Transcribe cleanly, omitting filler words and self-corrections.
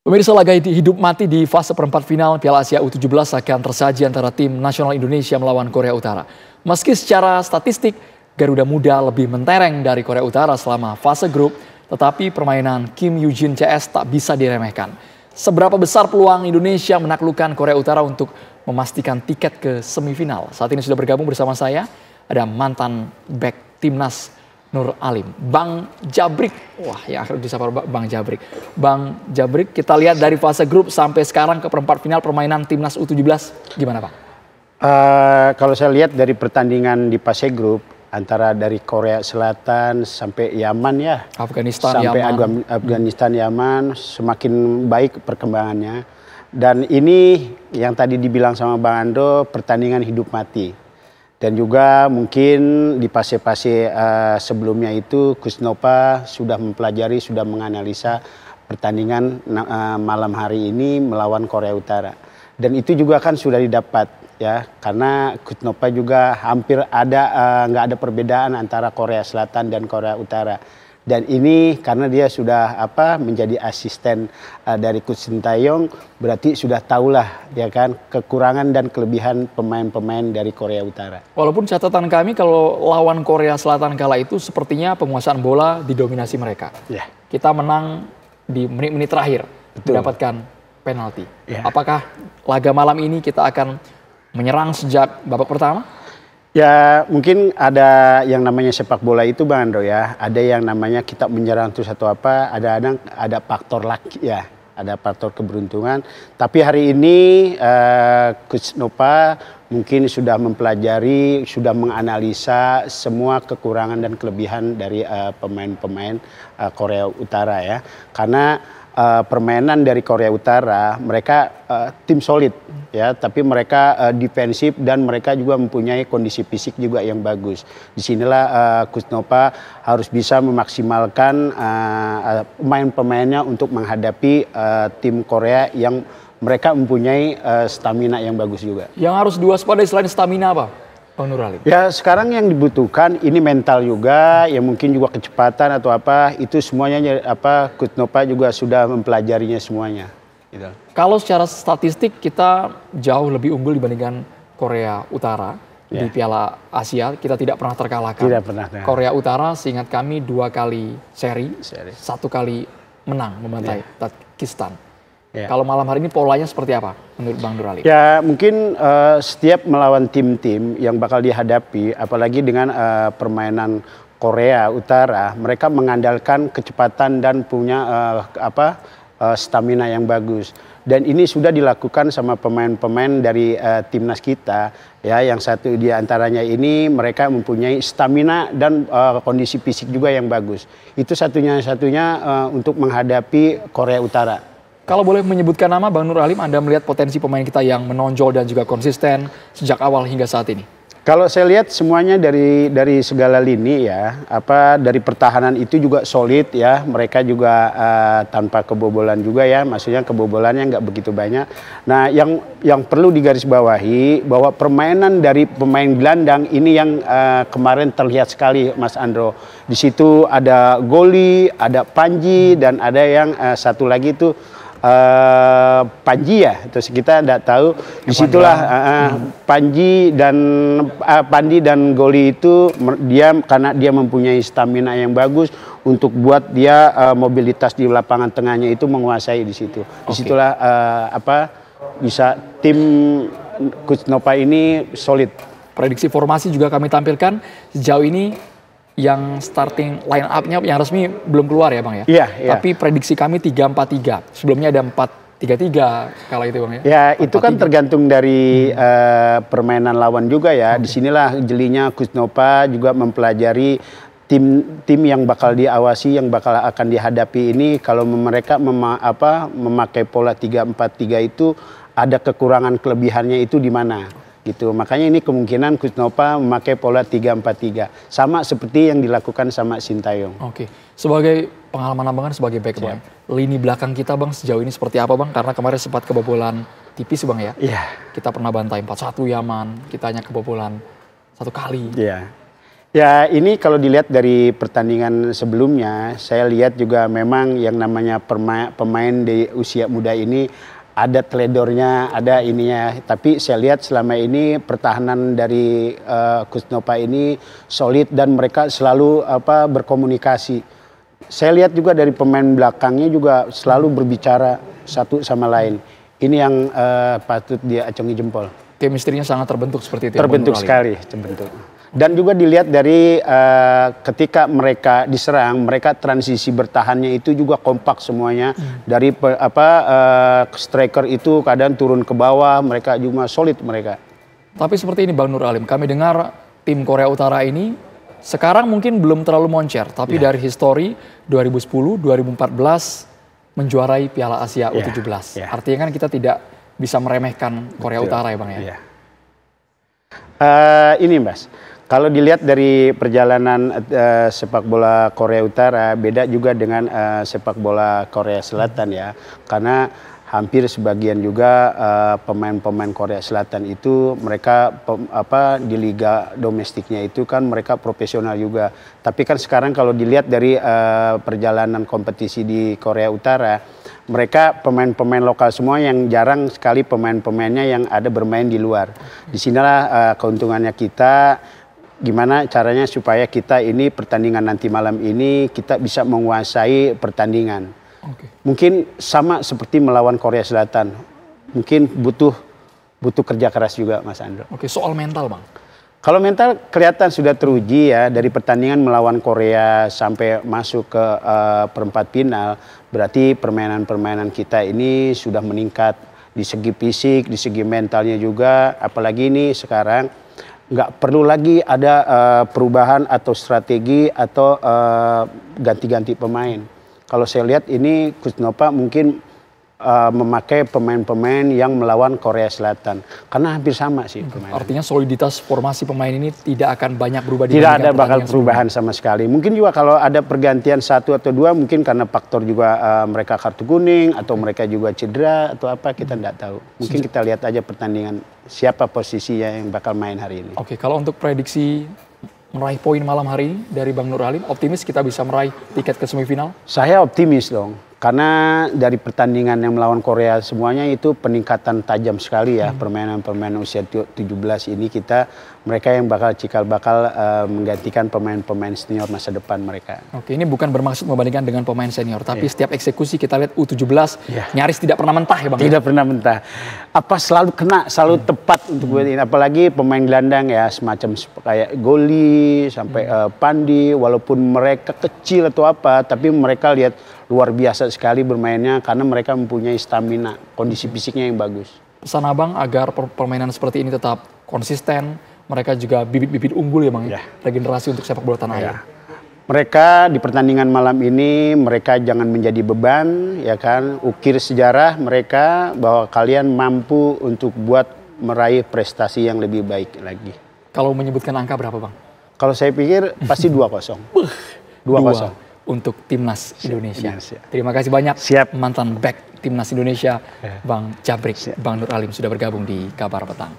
Pemirsa, laga hidup mati di fase perempat final Piala Asia U17 akan tersaji antara tim nasional Indonesia melawan Korea Utara. Meski secara statistik Garuda Muda lebih mentereng dari Korea Utara selama fase grup, tetapi permainan Kim Yoo-jin CS tak bisa diremehkan. Seberapa besar peluang Indonesia menaklukkan Korea Utara untuk memastikan tiket ke semifinal? Saat ini sudah bergabung bersama saya ada mantan bek timnas Nur Alim, Bang Jabrik. Wah, ya akhirnya disapa Bang Jabrik. Bang Jabrik, kita lihat dari fase grup sampai sekarang ke perempat final permainan timnas U17, gimana Bang? Kalau saya lihat dari pertandingan di fase grup antara dari Korea Selatan sampai Yaman ya, Afghanistan, sampai Yaman. Afghanistan, Yaman, semakin baik perkembangannya. Dan ini yang tadi dibilang sama Bang Ando, pertandingan hidup mati. Dan juga mungkin di fase-fase sebelumnya itu Coach Noppa sudah mempelajari, sudah menganalisa pertandingan malam hari ini melawan Korea Utara. Dan itu juga kan sudah didapat ya, karena Coach Noppa juga hampir nggak ada perbedaan antara Korea Selatan dan Korea Utara. Dan ini karena dia sudah menjadi asisten dari Coach Sintayong, berarti sudah tahulah ya kan kekurangan dan kelebihan pemain-pemain dari Korea Utara. Walaupun catatan kami kalau lawan Korea Selatan kala itu sepertinya penguasaan bola didominasi mereka. Ya. Kita menang di menit-menit terakhir. Betul. Mendapatkan penalti. Ya. Apakah laga malam ini kita akan menyerang sejak babak pertama? Ya mungkin ada yang namanya sepak bola itu Bang Andro ya, ada yang namanya kita menyerang terus atau apa, ada faktor luck ya, ada faktor keberuntungan. Tapi hari ini Coach Noppa mungkin sudah mempelajari, sudah menganalisa semua kekurangan dan kelebihan dari pemain-pemain Korea Utara ya, karena permainan dari Korea Utara mereka tim solid ya, tapi mereka defensif dan mereka juga mempunyai kondisi fisik juga yang bagus. Disinilah Coach Noppa harus bisa memaksimalkan pemain-pemainnya untuk menghadapi tim Korea yang mereka mempunyai stamina yang bagus juga. Yang harus diwaspadai selain stamina apa, Bang Nur Alim? Ya sekarang yang dibutuhkan ini mental juga, ya mungkin juga kecepatan atau apa, itu semuanya Coach Noppa juga sudah mempelajarinya semuanya. Gitu. Kalau secara statistik kita jauh lebih unggul dibandingkan Korea Utara di Piala Asia, kita tidak pernah terkalahkan. Tidak pernah. Korea Utara seingat kami 2 kali seri. 1 kali menang membantai Tajikistan. Kalau malam hari ini polanya seperti apa menurut Bang Nur Alim? Ya mungkin setiap melawan tim-tim yang bakal dihadapi, apalagi dengan permainan Korea Utara, mereka mengandalkan kecepatan dan punya stamina yang bagus. Dan ini sudah dilakukan sama pemain-pemain dari timnas kita ya, yang satu di antaranya ini mereka mempunyai stamina dan kondisi fisik juga yang bagus. Itu satunya untuk menghadapi Korea Utara. Kalau boleh menyebutkan nama Bang Nur Alim, Anda melihat potensi pemain kita yang menonjol dan juga konsisten sejak awal hingga saat ini? Kalau saya lihat semuanya dari segala lini ya, dari pertahanan itu juga solid ya, mereka juga tanpa kebobolan juga ya, maksudnya kebobolannya nggak begitu banyak. Nah yang perlu digarisbawahi bahwa permainan dari pemain gelandang ini yang kemarin terlihat sekali Mas Andro. Di situ ada Goli, ada Panji dan ada yang satu lagi itu Panji ya, terus kita tidak tahu. Disitulah Pandi dan Goli itu karena dia mempunyai stamina yang bagus untuk buat dia mobilitas di lapangan tengahnya itu menguasai di situ. Disitulah bisa tim Coach Noppa ini solid. Prediksi formasi juga kami tampilkan sejauh ini. Yang starting line up-nya yang resmi belum keluar ya Bang ya? Iya. Tapi prediksi kami 3-4-3. Sebelumnya ada 4-3-3 kala itu Bang ya? Ya itu kan tergantung dari permainan lawan juga ya. Disinilah jelinya Coach Noppa juga mempelajari tim yang bakal diawasi, yang bakal akan dihadapi ini. Kalau mereka memakai pola 3-4-3 itu ada kekurangan kelebihannya itu di mana? Gitu. Makanya ini kemungkinan Coach Noppa memakai pola 3-4-3 sama seperti yang dilakukan sama Sintayong. Oke, sebagai pengalaman Abang kan sebagai back Bang, lini belakang kita Bang sejauh ini seperti apa Bang? Karena kemarin sempat kebobolan tipis Bang ya. Iya. Kita pernah bantai 4-1 Yaman, kita hanya kebobolan 1 kali. Iya. Ya ini kalau dilihat dari pertandingan sebelumnya, saya lihat juga memang yang namanya pemain di usia muda ini ada teledornya, ada ininya. Tapi saya lihat selama ini pertahanan dari Coach Noppa ini solid dan mereka selalu berkomunikasi. Saya lihat juga dari pemain belakangnya juga selalu berbicara satu sama lain. Ini yang patut dia acungi jempol. Chemistry-nya sangat terbentuk seperti itu. Terbentuk sekali, terbentuk. Dan juga dilihat dari ketika mereka diserang, mereka transisi bertahannya itu juga kompak semuanya. Dari striker itu kadang turun ke bawah, mereka juga solid mereka. Tapi seperti ini Bang Nur Alim, kami dengar tim Korea Utara ini sekarang mungkin belum terlalu moncer, tapi dari histori 2010, 2014 menjuarai Piala Asia U17. Artinya kan kita tidak bisa meremehkan Korea Utara ya Bang ya. Ini Mas. Kalau dilihat dari perjalanan sepak bola Korea Utara beda juga dengan sepak bola Korea Selatan ya. Karena hampir sebagian juga pemain-pemain Korea Selatan itu mereka di liga domestiknya itu kan mereka profesional juga. Tapi kan sekarang kalau dilihat dari perjalanan kompetisi di Korea Utara, mereka pemain-pemain lokal semua yang jarang sekali pemain-pemainnya yang ada bermain di luar. Disinilah keuntungannya kita. Gimana caranya supaya kita ini pertandingan nanti malam ini kita bisa menguasai pertandingan. Mungkin sama seperti melawan Korea Selatan. Mungkin butuh kerja keras juga Mas Andro. Soal mental Bang. Kalau mental kelihatan sudah teruji ya dari pertandingan melawan Korea sampai masuk ke perempat final. Berarti permainan-permainan kita ini sudah meningkat di segi fisik, di segi mentalnya juga. Apalagi ini sekarang nggak perlu lagi ada perubahan atau strategi atau ganti-ganti pemain. Kalau saya lihat ini Coach Noppa mungkin memakai pemain-pemain yang melawan Korea Selatan. Karena hampir sama sih pemain. Artinya soliditas formasi pemain ini tidak akan banyak berubah. Tidak ada bakal perubahan sama sekali. Mungkin juga kalau ada pergantian 1 atau 2 mungkin karena faktor juga mereka kartu kuning atau mereka juga cedera atau apa kita tidak tahu. Mungkin kita lihat aja pertandingan siapa posisinya yang bakal main hari ini. Kalau untuk prediksi meraih poin malam hari ini dari Bang Nur Alim, optimis kita bisa meraih tiket ke semifinal? Saya optimis dong. Karena dari pertandingan yang melawan Korea semuanya itu peningkatan tajam sekali ya. Permainan-permainan usia 17 ini mereka yang cikal bakal menggantikan pemain-pemain senior masa depan mereka. Ini bukan bermaksud membandingkan dengan pemain senior. Tapi setiap eksekusi kita lihat U17 nyaris tidak pernah mentah ya Bang? Tidak pernah mentah. Selalu kena, selalu tepat untuk buat ini. Apalagi pemain gelandang ya semacam kayak Goli sampai Pandi. Walaupun mereka kecil atau apa, tapi mereka lihat luar biasa sekali bermainnya karena mereka mempunyai stamina, kondisi fisiknya yang bagus. Pesan Abang agar permainan seperti ini tetap konsisten, mereka juga bibit-bibit unggul ya Bang, regenerasi untuk sepak bola tanah air. Mereka di pertandingan malam ini mereka jangan menjadi beban ya kan, ukir sejarah mereka bahwa kalian mampu untuk buat meraih prestasi yang lebih baik lagi. Kalau menyebutkan angka berapa Bang? Kalau saya pikir pasti 2-0. 2-0. Untuk Timnas Indonesia. Terima kasih banyak mantan back Timnas Indonesia Bang Jabrik, Bang Nur Alim sudah bergabung di Kabar Petang.